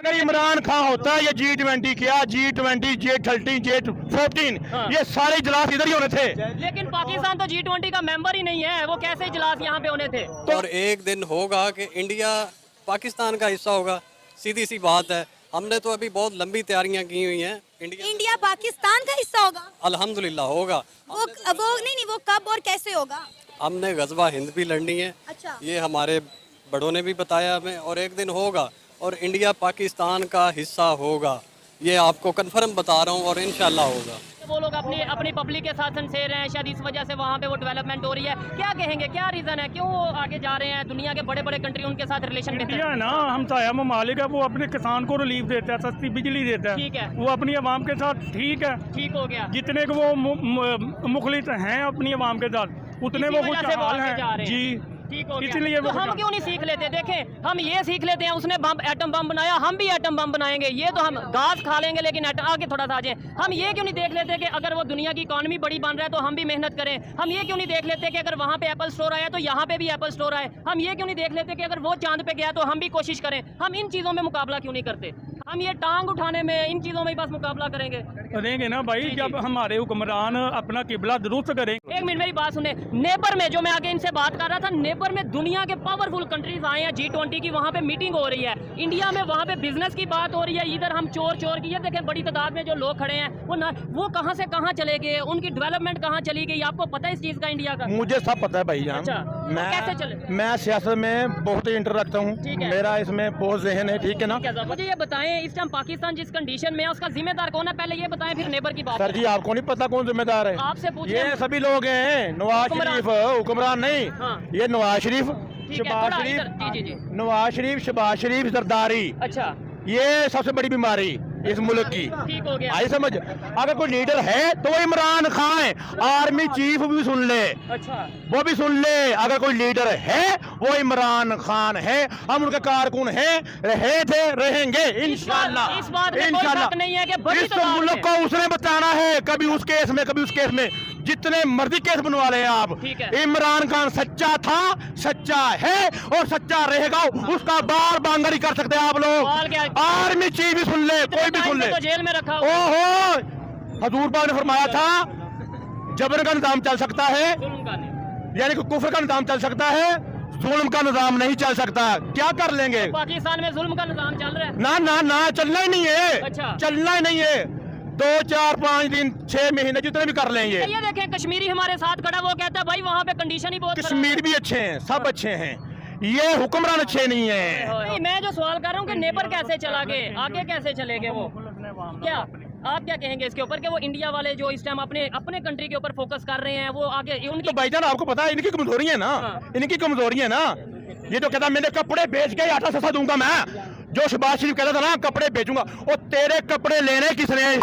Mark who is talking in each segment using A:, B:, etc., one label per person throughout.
A: अगर इमरान खान होता है ये G20 क्या G20 J30 J14 ये सारे इजलास इधर ही होने थे।
B: लेकिन पाकिस्तान तो G20 का मेंबर ही नहीं है, वो कैसे इजलास यहाँ पे होने थे?
C: और एक दिन होगा कि इंडिया पाकिस्तान का हिस्सा होगा, सीधी सी बात है। हमने तो अभी बहुत लंबी तैयारियां की हुई हैं।
D: इंडिया पाकिस्तान का हिस्सा होगा?
C: अल्हम्दुलिल्लाह होगा।
D: वो नहीं, वो कब और कैसे होगा?
C: हमने गजवा हिंद भी लड़नी है।
D: अच्छा।
C: ये हमारे बड़ों ने भी बताया हमें, और एक दिन होगा और इंडिया पाकिस्तान का हिस्सा होगा, ये आपको कंफर्म बता रहा हूँ, और इंशाल्लाह होगा।
B: वो लोग अपनी पब्लिक के साथ सिंसेर हैं, शायद इस वजह से वहाँ पे वो डेवलपमेंट हो रही है। क्या कहेंगे, क्या रीजन है, क्यों वो आगे जा रहे हैं? दुनिया के बड़े बड़े कंट्री उनके साथ रिलेशन
E: इंडिया है ना, हम साया ममालिक है, वो अपने किसान को रिलीफ देता है, सस्ती बिजली देता है।
B: ठीक है,
E: वो अपनी आवाम के साथ ठीक है,
B: ठीक हो गया।
E: जितने को वो मुखलिस हैं अपनी आवाम के साथ, उतने वो कुछ हाल हैं जी।
B: ठीक हो गया।
E: इसलिए
B: तो हम क्यों नहीं सीख लेते? देखें, हम ये सीख लेते हैं, उसने एटम बम बनाया, हम भी एटम बम बनाएंगे। ये तो हम घास खा लेंगे, लेकिन आगे थोड़ा सा आ जाए। हम ये क्यों नहीं देख लेते कि अगर वो दुनिया की इकॉनमी बड़ी बन रहा है तो हम भी मेहनत करें? हम ये क्यों नहीं देख लेते कि अगर वहाँ पे एप्पल स्टोर आया तो यहाँ पे भी एप्पल स्टोर आए? हम ये क्यों नहीं देख लेते कि अगर वो चांद पे गया तो हम भी कोशिश करें? हम इन चीज़ों में मुकाबला क्यों नहीं करते? हम ये टांग उठाने में, इन चीज़ों में ही बस मुकाबला करेंगे
E: ना भाई। जब हमारे हुक्मरान अपना किबला दुरुस्त करेंगे।
B: एक मिनट मेरी बात सुने। नेपर में, जो मैं आगे इनसे बात कर रहा था, नेपर में दुनिया के पावरफुल कंट्रीज आए हैं G20 की, वहाँ पे मीटिंग हो रही है। इंडिया में वहाँ पे बिजनेस की बात हो रही है, इधर हम चोर की। ये देखें, बड़ी तादाद में जो लोग खड़े हैं, वो कहाँ से कहाँ चले गए, उनकी डेवलपमेंट कहाँ चली गई? आपको पता है इस चीज़ का, इंडिया का?
A: मुझे सब पता है भाई।
B: अच्छा, कैसे चले?
A: मैं सियासत में बहुत इंटर रखता हूँ, मेरा इसमें बहुत जहन है, ठीक है ना।
B: मुझे ये बताएं, इस टाइम पाकिस्तान जिस कंडीशन में है उसका जिम्मेदार कौन है? पहले ये बताएं, फिर नेबर की बात।
A: सर जी, आपको नहीं पता कौन जिम्मेदार है?
B: आपसे पूछिए।
A: ये सभी लोग हैं, नवाज शरीफ, हुक्मरान नहीं।
B: हाँ।
A: ये नवाज शरीफ, शहबाज
B: जी।
A: शहबाज शरीफ जरदारी।
B: अच्छा,
A: ये सबसे बड़ी बीमारी इस मुल्क की।
B: ठीक हो गया।
A: आई समझ? अगर कोई लीडर है तो वो इमरान खान है। आर्मी चीफ भी सुन ले,
B: अच्छा,
A: वो भी सुन ले। अगर कोई लीडर है वो इमरान खान है। हम उनके कारकुन हैं, रहे थे, रहेंगे इंशाल्लाह।
B: इस बात में कोई शक नहीं है कि बड़ी
A: इस मुल्क को उसने बचाना है, कभी उस केस में, कभी उस केस में। जितने मर्जी केस बनवा ले आप। इमरान खान सच्चा था, सच्चा है और सच्चा रहेगा। उसका बार बार नहीं कर सकते आप लोग। आर्मी चीफ भी सुन ले, कोई भी सुन ले।
B: तो जेल में रखा।
A: ओहो, हजूर पाक ने फरमाया था जबर का निजाम चल सकता है, यानी कि कुफर का निजाम चल सकता है, जुल्म का निजाम नहीं चल सकता। क्या कर लेंगे?
B: पाकिस्तान में जुल्म का निजाम चल रहा है।
A: ना ना ना, चलना ही नहीं है।
B: अच्छा,
A: चलना ही नहीं है। 2 4 5 दिन 6 महीने जितने भी कर लेंगे।
B: ये देखें, कश्मीरी हमारे साथ खड़ा, वो कहता है भाई वहाँ पे कंडीशन ही बहुत।
A: कश्मीर भी अच्छे हैं, सब अच्छे हैं, ये हुक्मरान अच्छे नहीं है।
B: मैं जो सवाल कर रहा हूँ कि नेपर कैसे चला गए, आगे कैसे चले गए वो? क्या आप क्या कहेंगे इसके ऊपर कि वो इंडिया वाले जो इस टाइम अपने कंट्री के ऊपर फोकस कर रहे हैं, वो आगे उनकी?
A: तो भाईजान आपको पता है इनकी कमजोरी है ना। इनकी कमजोरी है ना। ये तो कहता मैंने कपड़े बेच के आटा सस्ता दूंगा मैं। जो शहबाज शरीफ कहता था ना कपड़े बेचूंगा, और तेरे कपड़े लेने किसने?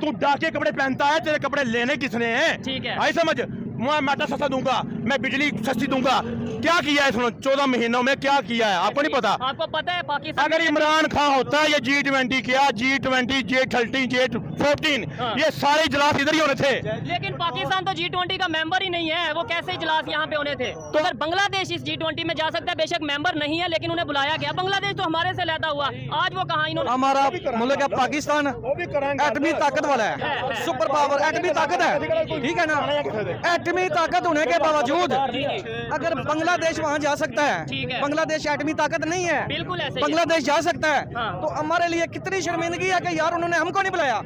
A: तू डाके कपड़े पहनता है, तेरे कपड़े लेने किसने हैं?
B: ठीक है,
A: आई समझ? मैं आटा सस्ता दूंगा, मैं बिजली सस्ती दूंगा। क्या किया है इसने 14 महीनों में? क्या किया है आपको नहीं पता?
B: आपको पता है पाकिस्तान
A: अगर इमरान खान होता है ये G20 क्या G20 J30 J14 ये सारे इजलास इधर ही होने थे।
B: लेकिन पाकिस्तान तो G20 का मेंबर ही नहीं है, वो कैसे इजलास यहाँ पे होने थे? तो अगर बांग्लादेश इस G20 में जा सकता है, बेशक मेंबर नहीं है, लेकिन उन्हें बुलाया गया। बांग्लादेश तो हमारे से लैदा हुआ, आज वो कहाँ? इन्होंने
F: हमारा मुल्क है पाकिस्तान, एटमी ताकत वाला है, सुपर पावर, एटमी ताकत है, ठीक है ना। एटमी ताकत होने के बावजूद अगर बांग्लादेश वहाँ जा सकता है, बांग्लादेश एटमी ताकत नहीं है,
B: बिल्कुल ऐसे
F: बांग्लादेश जा सकता है, तो हमारे लिए कितनी शर्मिंदगी है कि यार उन्होंने हमको नहीं बुलाया।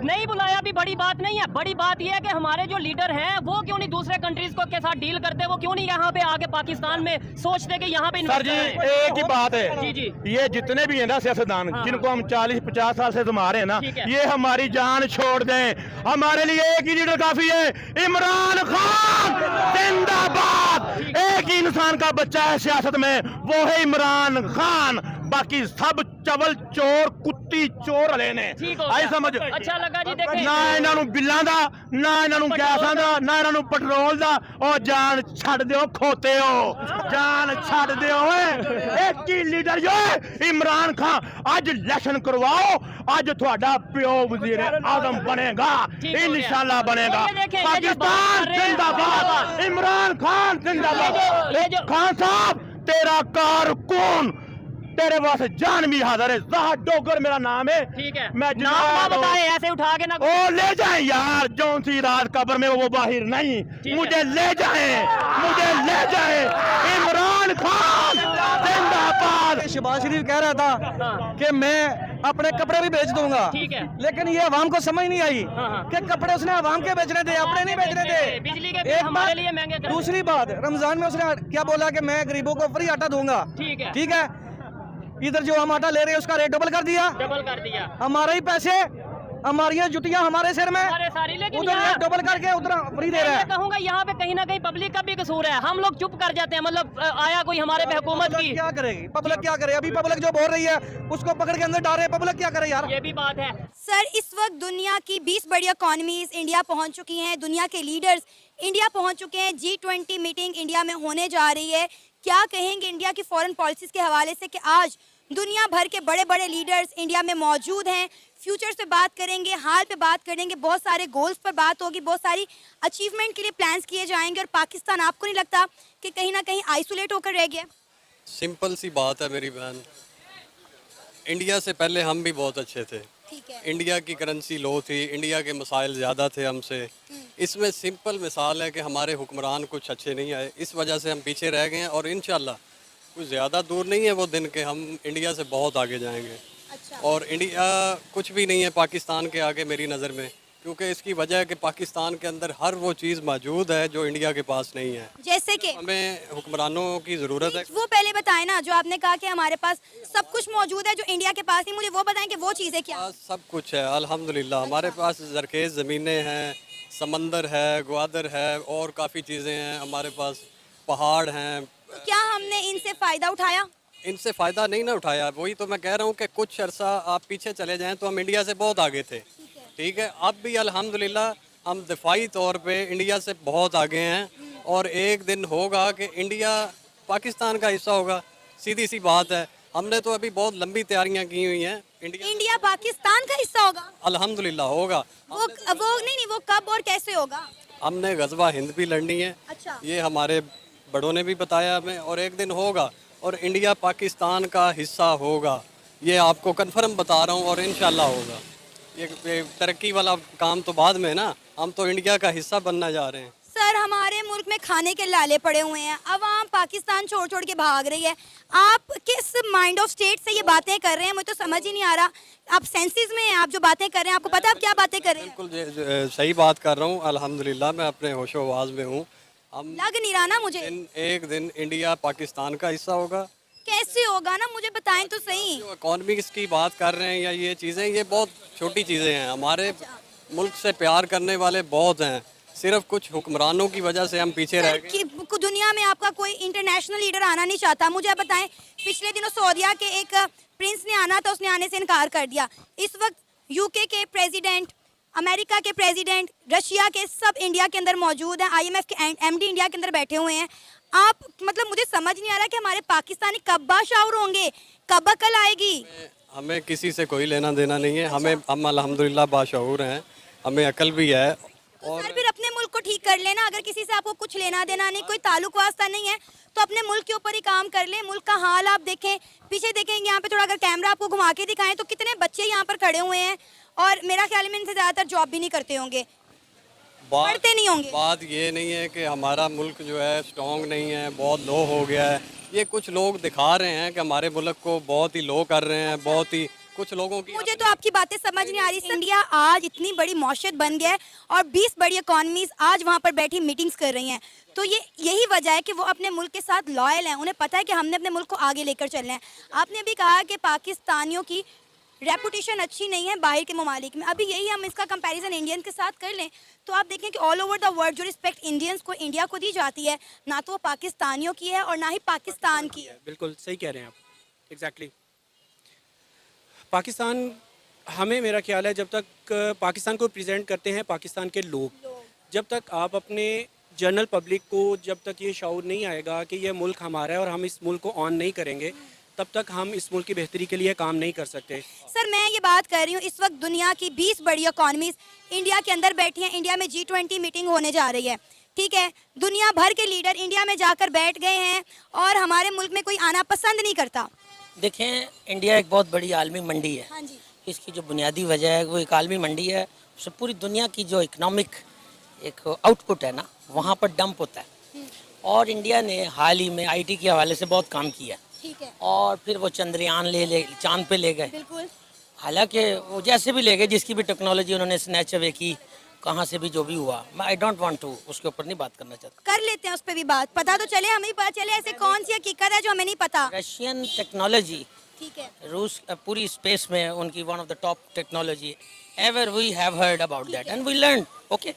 B: नहीं बुलाया भी बड़ी बात नहीं है। बड़ी बात यह है कि हमारे जो लीडर हैं वो क्यों नहीं दूसरे कंट्रीज को के साथ डील करते? वो क्यों नहीं यहाँ पे आके पाकिस्तान में सोचते कि यहाँ पे?
A: सर जी, एक ही बात है,
B: जी,
A: ये जितने भी है ना सियासतदान, जिनको हम 40-50 साल से तुम्हारे हैं ना, ये हमारी जान छोड़ दें, हमारे लिए एक ही लीडर काफी है, इमरान खान जिंदाबाद। एक ही इंसान का बच्चा है सियासत में, वो है इमरान खान। बाकी सब चवल चोर, कुत्ती चोर हले ने। आई समझ?
B: अच्छा लगा जी। देखें,
A: ना इन्हों बिल्लां दा, ना इन्हों गैसां दा, ना इन्हों पेट्रोल दा। और जान छड़ दियो खोते हो, जान छड़ दियो। एक ही लीडर जो इमरान खान। आज इलेक्शन करवाओ, आज थोड़ा प्यो वजीर आजम बनेगा, इंशाल्लाह बनेगा। पाकिस्तान जिंदाबाद, इमरान खान जिंदाबाद। खान साहब, तेरा कारकुन तेरे पास जान भी हाजिर है। ज़ाहिर डोगर मेरा नाम है।
B: ठीक है,
A: मैं
B: नाम ना बताए, ऐसे उठा के ना।
A: ओ ले जाए यार, जौन सी रात कब्र में वो बाहर नहीं, मुझे ले जाए, मुझे ले जाए। इमरान खान जिंदाबाद।
F: शहबाज शरीफ कह रहा था कि मैं अपने कपड़े भी बेच दूंगा,
B: ठीक है।
F: लेकिन ये अवाम को समझ नहीं आई कि कपड़े उसने अवाम के बेचने थे, अपने नहीं बेचने थे।
B: बिजली के बिल
F: एक
B: हमारे
F: बात,
B: लिए महंगे कर।
F: दूसरी बात, रमजान में उसने क्या बोला कि मैं गरीबों को फ्री आटा दूंगा।
B: ठीक है,
F: ठीक है, इधर जो हम आटा ले रहे हैं उसका रेट डबल कर दिया,
B: डबल कर दिया
F: हमारे ही पैसे, हमारी जुतियां हमारे सिर में,
B: हमारे सारी। लेकिन
F: उधर
B: यहाँ-
F: डबल करके उधर फ्री दे रहा
B: मैं
F: है।
B: कहूँगा यहाँ पे कहीं ना कहीं पब्लिक का भी कसूर है। हम लोग चुप कर जाते हैं, मतलब आया कोई हमारे पे हुकूमत
F: पब्लिक
B: की।
F: क्या करेगी, पब्लिक क्या करे? अभी पब्लिक जो बोल रही है उसको पकड़ के अंदर डाले, पब्लिक क्या करे यार?
B: ये भी बात है।
D: सर, इस वक्त दुनिया की 20 बड़ी इकॉनमीज इंडिया पहुंच चुकी हैं, दुनिया के लीडर्स इंडिया पहुंच चुके हैं। G20 मीटिंग इंडिया में होने जा रही है। क्या कहेंगे इंडिया की फॉरेन पॉलिसीज के हवाले से कि आज दुनिया भर के बड़े बड़े लीडर्स इंडिया में मौजूद हैं? फ्यूचर से बात करेंगे, हाल पे बात करेंगे, बहुत सारे गोल्स पर बात होगी, बहुत सारी अचीवमेंट के लिए प्लान्स किए जाएंगे। और पाकिस्तान, आपको नहीं लगता कि कहीं ना कहीं आइसोलेट होकर रह गया?
C: सिंपल सी बात है मेरी बहन, इंडिया से पहले हम भी बहुत अच्छे थे।
D: ठीक है।
C: इंडिया की करेंसी लो थी, इंडिया के मसाइल ज़्यादा थे हमसे। इसमें सिंपल मिसाल है कि हमारे हुक्मरान कुछ अच्छे नहीं आए, इस वजह से हम पीछे रह गए हैं। और इंशाल्लाह कुछ ज़्यादा दूर नहीं है वो दिन के हम इंडिया से बहुत आगे जाएंगे।
D: अच्छा।
C: और इंडिया कुछ भी नहीं है पाकिस्तान के आगे मेरी नज़र में, क्योंकि इसकी वजह है कि पाकिस्तान के अंदर हर वो चीज़ मौजूद है जो इंडिया के पास नहीं है।
D: जैसे कि
C: हमें हुक्मरानों की ज़रूरत है।
D: वो पहले बताएं ना, जो आपने कहा कि हमारे पास सब कुछ मौजूद है जो इंडिया के पास नहीं, मुझे वो बताएं कि वो चीज़ें क्या?
C: सब कुछ है अल्हम्दुलिल्लाह। हमारे पास ज़रखेज़ ज़मीनें हैं, समंदर है, ग्वादर है, और काफ़ी चीज़ें हैं। हमारे पास पहाड़ हैं।
D: तो क्या हमने इनसे फ़ायदा उठाया?
C: इनसे फ़ायदा नहीं ना उठाया। वही तो मैं कह रहा हूँ कि कुछ अरसा आप पीछे चले जाएं तो हम इंडिया से बहुत आगे थे। ठीक है, अब भी अल्हम्दुलिल्लाह हम दिफाई तौर पे इंडिया से बहुत आगे हैं। और एक दिन होगा कि इंडिया पाकिस्तान का हिस्सा होगा, सीधी सी बात है। हमने तो अभी बहुत लंबी तैयारियां की हुई हैं।
D: इंडिया पाकिस्तान का हिस्सा होगा?
C: अल्हम्दुलिल्लाह होगा।
D: वो नहीं, वो कब और कैसे होगा?
C: हमने गज़वा हिंद भी लड़नी है।
D: अच्छा।
C: ये हमारे बड़ों ने भी बताया हमें, और एक दिन होगा और इंडिया पाकिस्तान का हिस्सा होगा। ये आपको कन्फर्म बता रहा हूँ, और इंशाल्लाह होगा। ये तरक्की वाला काम तो बाद में ना, हम तो इंडिया का हिस्सा बनना जा रहे हैं।
D: सर, हमारे मुल्क में खाने के लाले पड़े हुए हैं, अवाम पाकिस्तान छोड़ छोड़ के भाग रही है। आप किस माइंड ऑफ स्टेट से ये बातें कर रहे हैं, मुझे तो समझ ही नहीं आ रहा। आप सेंसेस में हैं, आप जो बातें कर रहे हैं, आपको पता है आप क्या बातें कर रहे हैं?
C: बिल्कुल सही बात कर रहा हूँ, अल्हम्दुलिल्लाह मैं अपने होशो आवाज में हूँ। हम
D: लग नहीं रहा ना मुझे।
C: एक दिन इंडिया पाकिस्तान का हिस्सा होगा।
D: कैसे होगा ना, मुझे बताएं तो सही।
C: जो इकॉनमिक्स की बात कर रहे हैं या ये चीज़ें, ये बहुत छोटी चीज़ें हैं। हमारे मुल्क से प्यार करने वाले बहुत हैं, सिर्फ कुछ हुक्मरानों की वजह से हम पीछे रह गए।
D: दुनिया में आपका कोई इंटरनेशनल लीडर आना नहीं चाहता। मुझे आप बताएं, पिछले दिनों सऊदीया के एक प्रिंस ने आना था, उसने आने से इनकार कर दिया। इस वक्त यूके के प्रेसिडेंट, अमेरिका के प्रेसिडेंट, रशिया के, सब इंडिया के अंदर मौजूद हैं। IMF के MD इंडिया के अंदर बैठे हुए हैं। आप मतलब मुझे समझ नहीं आ रहा कि हमारे पाकिस्तानी कब बाशाऊर होंगे, कब अकल आएगी?
C: हमें किसी से कोई लेना देना नहीं है। हम अल्हम्दुलिल्लाह बाशऊर हैं, हमें अकल भी है।
D: तो सर, फिर अपने मुल्क को ठीक कर लेना। अगर किसी से आपको कुछ लेना देना नहीं, कोई ताल्लुक वास्ता नहीं है, तो अपने मुल्क के ऊपर ही काम कर लें। मुल्क का हाल आप देखें, पीछे देखेंगे यहाँ पे थोड़ा, अगर कैमरा आपको घुमा के दिखाएं तो कितने बच्चे यहाँ पर खड़े हुए हैं, और मेरा ख्याल में इनसे ज़्यादातर जॉब भी नहीं करते होंगे, पढ़ते नहीं होंगे।
C: बात ये नहीं है कि हमारा मुल्क जो है स्ट्रॉन्ग नहीं है, बहुत लो हो गया है। ये कुछ लोग दिखा रहे हैं कि हमारे मुल्क को बहुत ही लो कर रहे हैं, बहुत ही कुछ लोगों की।
D: मुझे तो आपकी बातें समझ नहीं आ रही। इंडिया आज इतनी बड़ी मौशत बन गया है और 20 बड़ी इकॉनमीज आज वहाँ पर बैठी मीटिंग्स कर रही हैं, तो ये यही वजह है कि वो अपने मुल्क के साथ लॉयल हैं। उन्हें पता है कि हमने अपने मुल्क को आगे लेकर चलना है। आपने भी कहा कि पाकिस्तानियों की रेपुटेशन अच्छी नहीं है बाहर के ममालिक में। अभी यही हम इसका कंपैरिजन इंडियन के साथ कर लें तो आप देखें कि ऑल ओवर द वर्ल्ड जो रिस्पेक्ट इंडियंस को, इंडिया को दी जाती है, ना तो वो पाकिस्तानियों की है और ना ही पाकिस्तान की है।
G: बिल्कुल सही कह रहे हैं आप, एग्जैक्टली। पाकिस्तान, हमें मेरा ख्याल है, जब तक पाकिस्तान को प्रेजेंट करते हैं पाकिस्तान के लोग, जब तक आप अपने जनरल पब्लिक को, जब तक ये शऊर नहीं आएगा कि ये मुल्क हमारा है और हम इस मुल्क को ऑन नहीं करेंगे, तब तक हम इस मुल्क की बेहतरी के लिए काम नहीं कर सकते।
D: सर, मैं ये बात कर रही हूँ, इस वक्त दुनिया की 20 बड़ी इकॉनमीज इंडिया के अंदर बैठी हैं। इंडिया में G20 मीटिंग होने जा रही है, ठीक है। दुनिया भर के लीडर इंडिया में जाकर बैठ गए हैं और हमारे मुल्क में कोई आना पसंद नहीं करता।
H: देखें, इंडिया एक बहुत बड़ी आलमी मंडी है।
D: हाँ जी।
H: इसकी जो बुनियादी वजह है वो एक आलमी मंडी है। उससे पूरी दुनिया की जो इकोनॉमिक एक आउटपुट है ना, वहाँ पर डंप होता है। और इंडिया ने हाल ही में आईटी के हवाले से बहुत काम किया।
D: ठीक है।
H: और फिर वो चंद्रयान ले चांद पे ले गए।
D: बिल्कुल।
H: हालांकि वो जैसे भी ले गए, जिसकी भी टेक्नोलॉजी उन्होंने स्नैच अवे की, कहाँ से भी जो भी हुआ, मैं आई डोंट वांट टू उसके ऊपर नहीं बात करना चाहता।
D: कर लेते हैं उस पर भी बात, पता तो चले, हमें भी पता चले ऐसे कौन सी हकीकत है जो हमें नहीं पता।
H: रशियन टेक्नोलॉजी,
D: ठीक है।
H: रूस पूरी स्पेस में उनकी one of the top technology ever we have heard about that and we learn. Okay,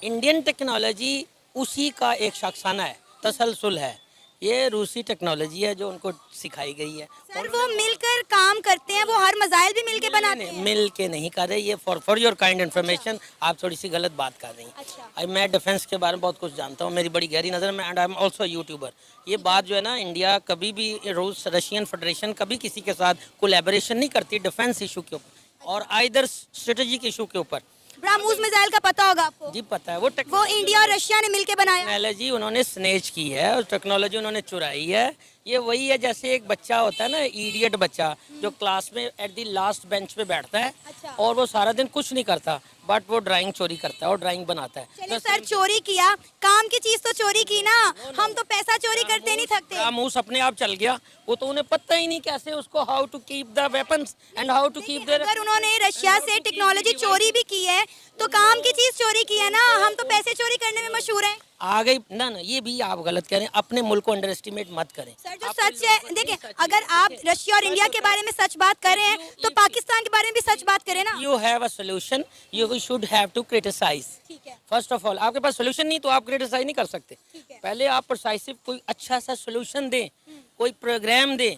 H: Indian technology उसी का एक शाखसाना है, तसलसल है। ये रूसी टेक्नोलॉजी है जो उनको सिखाई गई है।
D: सर वो मिलकर काम करते हैं, वो हर मजाइल भी मिलके बनाते हैं।
H: मिल के नहीं कर रहे, ये फॉर योर काइंड इन्फॉर्मेशन आप थोड़ी सी गलत बात कर रही हैं।
D: अच्छा।
H: मैं डिफेंस के बारे में बहुत कुछ जानता हूँ, मेरी बड़ी गहरी नज़र में, and I am also YouTuber. ये बात जो है ना, इंडिया कभी भी रूस रशियन फेडरेशन कभी किसी के साथ कोलैबोरेशन नहीं करती डिफेंस इशू के ऊपर और आइदर स्ट्रेटेजिक इशू के ऊपर।
D: ब्रह्मोस मिसाइल का पता होगा आपको?
H: जी पता है। वो
D: इंडिया और रशिया ने मिलके बनाया।
H: टेक्नोलॉजी उन्होंने स्नेच की है और टेक्नोलॉजी उन्होंने चुराई है। ये वही है जैसे एक बच्चा होता है ना, इडियट बच्चा, जो क्लास में एट द लास्ट बेंच पे बैठता है।
D: अच्छा।
H: और वो सारा दिन कुछ नहीं करता, बट वो ड्राइंग चोरी करता है और ड्राइंग बनाता है।
D: चलिए सर, चोरी किया, काम की चीज तो चोरी की ना, हम तो पैसा चोरी करते नहीं थकते।
H: रामूस अपने आप चल गया, वो तो उन्हें पता ही नहीं कैसे उसको how to keep the weapons and how to keep there.
D: अगर उन्होंने रशिया से टेक्नोलॉजी चोरी भी की है तो काम की चीज चोरी की है ना, हम तो पैसे चोरी करने में मशहूर हैं।
H: आ गई ना, ये भी आप गलत कह रहे हैं। अपने मुल्क को अंडर एस्टिमेट मत करें।
D: सर जो सच है, देखिए अगर आप रशिया और इंडिया के बारे में सच बात कर रहे हैं तो पाकिस्तान के बारे में भी सच बात करें ना।
H: You have a solution, you should have to criticise.
D: ठीक है।
H: फर्स्ट ऑफ ऑल, आपके पास सोल्यूशन नहीं तो आप क्रिटिसाइज नहीं कर सकते। पहले आप प्रिसाइसिव कोई अच्छा सा सोल्यूशन दें, कोई प्रोग्राम दें,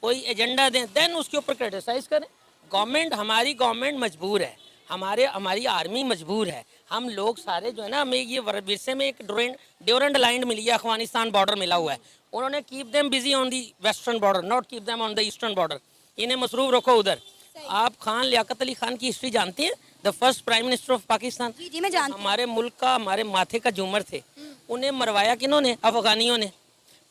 H: कोई एजेंडा दें, देन उसके ऊपर क्रिटिसाइज करें। हमारी गवर्नमेंट मजबूर है, हमारी आर्मी मजबूर है। हम लोग सारे जो है ना, हमें ये विरसे में एक ड्यूरेंट लाइन मिली है, अफगानिस्तान बॉर्डर मिला हुआ है। उन्होंने keep them busy on the western border, not keep them on the eastern border. इन्हें मसरूफ रखो उधर। आप खान लियाकत अली खान की हिस्ट्री जानती हैं? The first prime minister of Pakistan.
D: जी मैं जानती हूं।
H: हमारे मुल्क का, हमारे माथे का झूमर थे। उन्हें मरवाया किन्होंने? अफगानियों ने।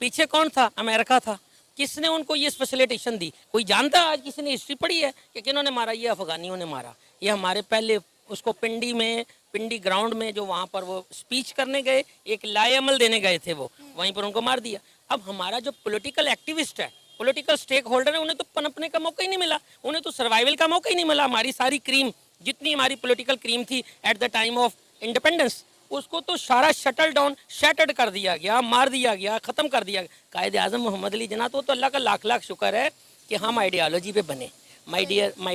H: पीछे कौन था? अमेरिका था। किसने उनको ये फैसिलिटेशन दी? कोई जानता है? आज किसी ने हिस्ट्री पढ़ी है कि किन्होंने मारा? ये अफगानियों ने मारा। ये हमारे पहले उसको पिंडी ग्राउंड में जो वहाँ पर वो स्पीच करने गए, एक लाएअमल देने गए थे, वो वहीं पर उनको मार दिया। अब हमारा जो पॉलिटिकल एक्टिविस्ट है, पॉलिटिकल स्टेक होल्डर है, उन्हें तो पनपने का मौका ही नहीं मिला, उन्हें तो सर्वाइवल का मौका ही नहीं मिला। हमारी सारी क्रीम, जितनी हमारी पॉलिटिकल क्रीम थी at the time of independence, उसको तो सारा शटल डाउन, शैटर्ड कर दिया गया, मार दिया गया, ख़त्म कर दिया गया। कायदे आज़म मोहम्मद अली जिन्ना तो अल्लाह का लाख लाख शुक्र है कि हम आइडियालॉजी पे बने। माय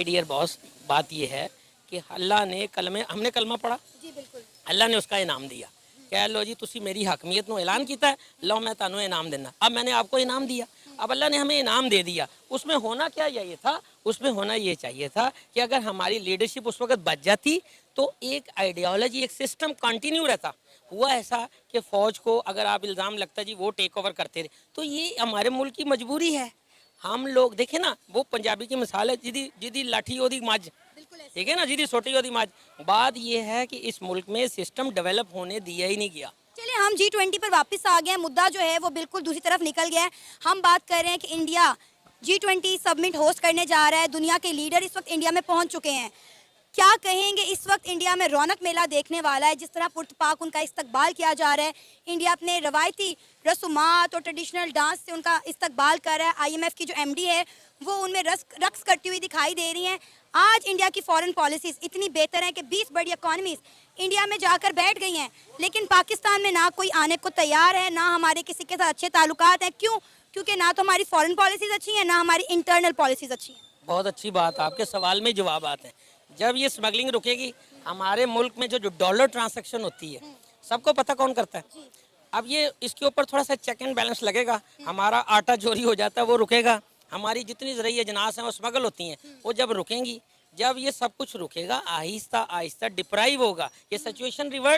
H: डियर बॉस, बात ये है कि अल्लाह ने हमने कलमा पढ़ा,
D: जी बिल्कुल,
H: अल्लाह ने उसका इनाम दिया। कह लो जी तुसी मेरी हकमीयत नो ऐलान किया है, लो मैं तानू इनाम देना। अब मैंने आपको इनाम दिया, अब अल्लाह ने हमें इनाम दे दिया। उसमें होना क्या ये था, उसमें होना ये चाहिए था कि अगर हमारी लीडरशिप उस वक्त बच जाती तो एक आइडियोलॉजी, एक सिस्टम कंटिन्यू रहता। हुआ ऐसा कि फ़ौज को अगर आप इल्ज़ाम लगता जी वो टेक ओवर करते रहे, तो ये हमारे मुल्क की मजबूरी है। हम लोग देखें ना, वो पंजाबी की मिसाल है, जिदी लाठी ओदी मझ, ठीक है ना, जिदी सोटी ओदी मझ। बात ये है कि इस मुल्क में सिस्टम डेवलप होने दिया ही नहीं गया।
D: चलिए हम G20 पर वापस आ गए हैं। मुद्दा जो है वो बिल्कुल दूसरी तरफ निकल गया है। हम बात कर रहे हैं कि इंडिया G20 समिट होस्ट करने जा रहा है। दुनिया के लीडर इस वक्त इंडिया में पहुंच चुके हैं। क्या कहेंगे, इस वक्त इंडिया में रौनक मेला देखने वाला है। जिस तरह पुरतपाक उनका इस्तकबाल किया जा रहा है, इंडिया अपने रवायती रसूमात और ट्रेडिशनल डांस से उनका इस्तकबाल कर रहा है। IMF की जो MD है वो उनमें रक्स करती हुई दिखाई दे रही हैं। आज इंडिया की फॉरेन पॉलिसीज़ इतनी बेहतर हैं कि 20 बड़ी इकॉनमीज़ इंडिया में जाकर बैठ गई हैं, लेकिन पाकिस्तान में ना कोई आने को तैयार है, ना हमारे किसी के साथ अच्छे ताल्लुकात हैं। क्यों? क्योंकि ना तो हमारी फॉरेन पॉलिसीज़ अच्छी हैं, ना हमारी इंटरनल पॉलिसीज़ अच्छी हैं।
H: बहुत अच्छी बात, आपके सवाल में जवाब आते हैं। जब ये स्मगलिंग रुकेगी, हमारे मुल्क में जो डॉलर ट्रांसैक्शन होती है, सबको पता कौन करता है। अब ये इसके ऊपर थोड़ा सा चेक एंड बैलेंस लगेगा। हमारा आटा चोरी हो जाता है, वो रुकेगा। हमारी जितनी ज़रिए अजनास हैं वो स्मगल होती हैं, वो जब रुकेंगी, जब ये सब कुछ रुकेगा, आहिस्ता आहिस्ता डिप्राइव होगा, ये सिचुएशन रिवर्ट